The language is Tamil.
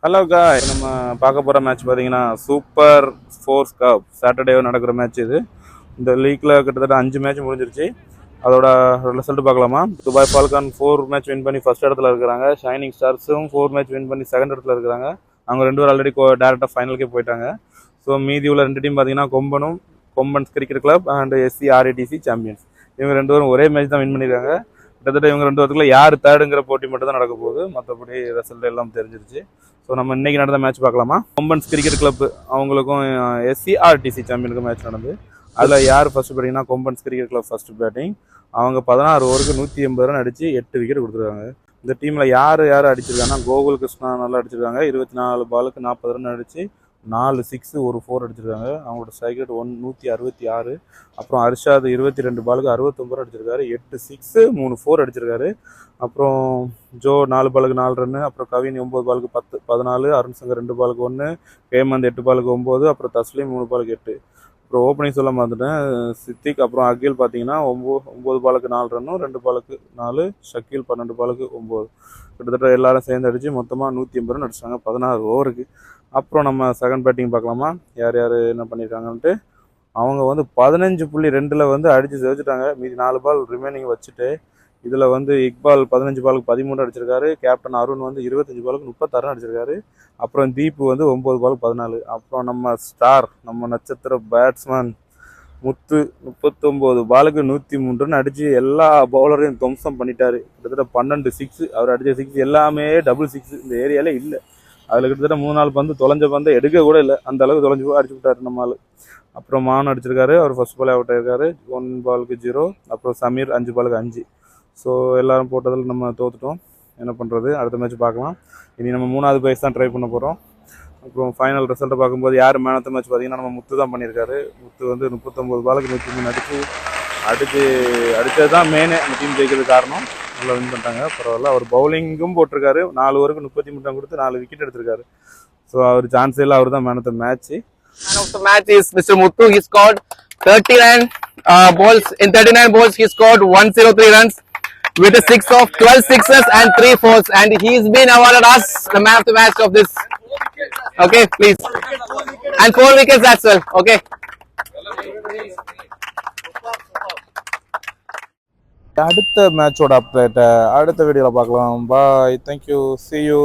ஹலோ காய், நம்ம பார்க்க போகிற மேட்ச் பார்த்தீங்கன்னா சூப்பர் ஸ்போர்ட்ஸ் கப் சாட்டர்டே நடக்கிற மேட்ச் இது. இந்த லீக்கில் கிட்டத்தட்ட 5 மேட்ச் முடிஞ்சிருச்சு. அதோட ரிசல்ட் பார்க்கலாமா? துபாய் ஃபால்கான் 4 மேட்ச் வின் பண்ணி ஃபர்ஸ்ட் இடத்துல இருக்கிறாங்க. ஷைனிங் ஸ்டார்ஸும் 4 மேட்ச் வின் பண்ணி செகண்ட் இடத்துல இருக்கிறாங்க. அவங்க 2 பேரும் ஆல்ரெடி டேரெக்டாக ஃபைனலுக்கே போயிட்டாங்க. ஸோ மீதி உள்ள 2 டீம் பார்த்தீங்கன்னா Kombans cricket club and SCRATC champions. இவங்க 2 பேரும் ஒரே மேட்ச் தான் வின் பண்ணியிருக்காங்க. கிட்டத்தட்ட இவங்க 2 பேருக்குள்ள யார் தேர்டுங்கிற போட்டி மட்டும் தான் நடக்க போகுது. மற்றபடி ரிசல்ட் எல்லாம் தெரிஞ்சிருச்சு. ஸோ நம்ம இன்னைக்கு நடந்த மேட்ச் பார்க்கலாமா? கொம்பன்ஸ் கிரிக்கெட் கிளப் அவங்களுக்கும் SCRTC சாம்பியனுக்கும் மேட்ச் நடந்து அதில் யார் ஃபர்ஸ்ட் பேட்டிங்னா Kombans cricket club first batting. அவங்க 16 ஓவருக்கு 180 ரன் அடிச்சு 8 விக்கெட் கொடுத்துருக்காங்க. இந்த டீமில் யார் அடிச்சிருக்காங்கன்னா கோகுல் கிருஷ்ணா நல்லா அடிச்சிருக்காங்க. 24 பாலுக்கு 40 ரன் அடிச்சு 4 6 1 4 அடிச்சிருக்காங்க. அவங்களோட ஸ்ட்ரைக் ரேட் 166. அப்புறம் அர்ஷாத் 22 பாலுக்கு 69 ரன் அடிச்சிருக்காரு. 8 6 3 4 அடிச்சிருக்காரு. அப்புறம் ஜோ 4 பாலுக்கு 4 ரன்னு. அப்புறம் கவின் 9 பாலுக்கு 14. அருண் சங்கர் 2 பாலுக்கு 1. ஹேமந்த் 8 பாலுக்கு 9. அப்புறம் தஸ்லீம் 3 பாலுக்கு 8. அப்புறம் ஓப்பனிங் சொல்ல மாந்துட்டேன். சித்திக் அப்புறம் அகில் பார்த்தீங்கன்னா 9 பாலுக்கு 4 ரன்னும் 2 பாலுக்கு 4. ஷக்கீல் 12 பாலுக்கு 9. கிட்டத்தட்ட எல்லாரும் சேர்ந்து அடிச்சு மொத்தமாக 180 ரன் அடிச்சாங்க 16 ஓவருக்கு. அப்புறம் நம்ம செகண்ட் பேட்டிங் பார்க்கலாமா? யார் என்ன பண்ணியிருக்காங்கன்ட்டு. அவங்க 15.2 அடித்து செவச்சிட்டாங்க. மீதி 4 பால் ரிமைனிங் வச்சுட்டு இதில் இக்பால் 15 பாலுக்கு 13 அடிச்சிருக்காரு. கேப்டன் அருண் 25 பாலுக்கு 36 ரன் அடிச்சிருக்காரு. அப்புறம் தீப்பு 9 பாலுக்கு 14. அப்புறம் நம்ம ஸ்டார், நம்ம நட்சத்திர பேட்ஸ்மேன் முத்து 39 பாலுக்கு 103 ரன் அடித்து எல்லா பவுலரையும் துவம்சம் பண்ணிட்டாரு. கிட்டத்தட்ட 12 6. அவர் அடித்த 6 எல்லாமே டபுள் 6. இந்த ஏரியாவில் இல்லை. அதில் கிட்டத்தட்ட 3-4 பந்து தொலைஞ்ச பந்தை எடுக்க கூட இல்லை. அந்த அளவுக்கு தொலைஞ்சு போய் அடிச்சு விட்டாரு நம்மளால். அப்புறம் மான் அடிச்சிருக்காரு. அவர் ஃபர்ஸ்ட் பால் அவுட் ஆயிருக்காரு 1 பாலுக்கு 0. அப்புறம் சமீர் 5 பாலுக்கு 5. ஸோ எல்லாரும் போட்டதில் நம்ம தோத்துட்டோம். என்ன பண்ணுறது, அடுத்த மேட்ச் பார்க்கலாம். இனி நம்ம 3வது பிரைஸ் தான் ட்ரை பண்ண போகிறோம். அப்புறம் ஃபைனல் ரிசல்ட்டை பார்க்கும்போது யார் மேன் ஆஃப் த மேட்ச் பார்த்தீங்கன்னா நம்ம முத்து தான் பண்ணியிருக்காரு. முத்து 39 பாலுக்கு 103 அடித்தது தான் மெயினு அந்த டீம் ஜெயிக்கிறதுக்கு காரணம். நல்லா வின் பண்ணிட்டாங்க, பரவாயில்ல. அவர் பவுலிங்கும் போட்டிருக்காரு. 4 ஓவருக்கு 33 ரன் கொடுத்து 4 விக்கெட் எடுத்திருக்காரு. ஸோ அவர் சான்ஸ் இல்லை, அவர் தான் man of the match. Man of the match is Mr. Muthu. He scored 39 balls. In 39 balls, he scored 103 runs with a 6 of 12 sixes and 3 fours. And he's been awarded us the man of the match of this. Okay, please. And 4 wickets as well. Okay. அடுத்த மேட்சோட அப்டேட்டை அடுத்த வீடியோவில் பார்க்கலாம். பாய், தேங்க்யூ, see you.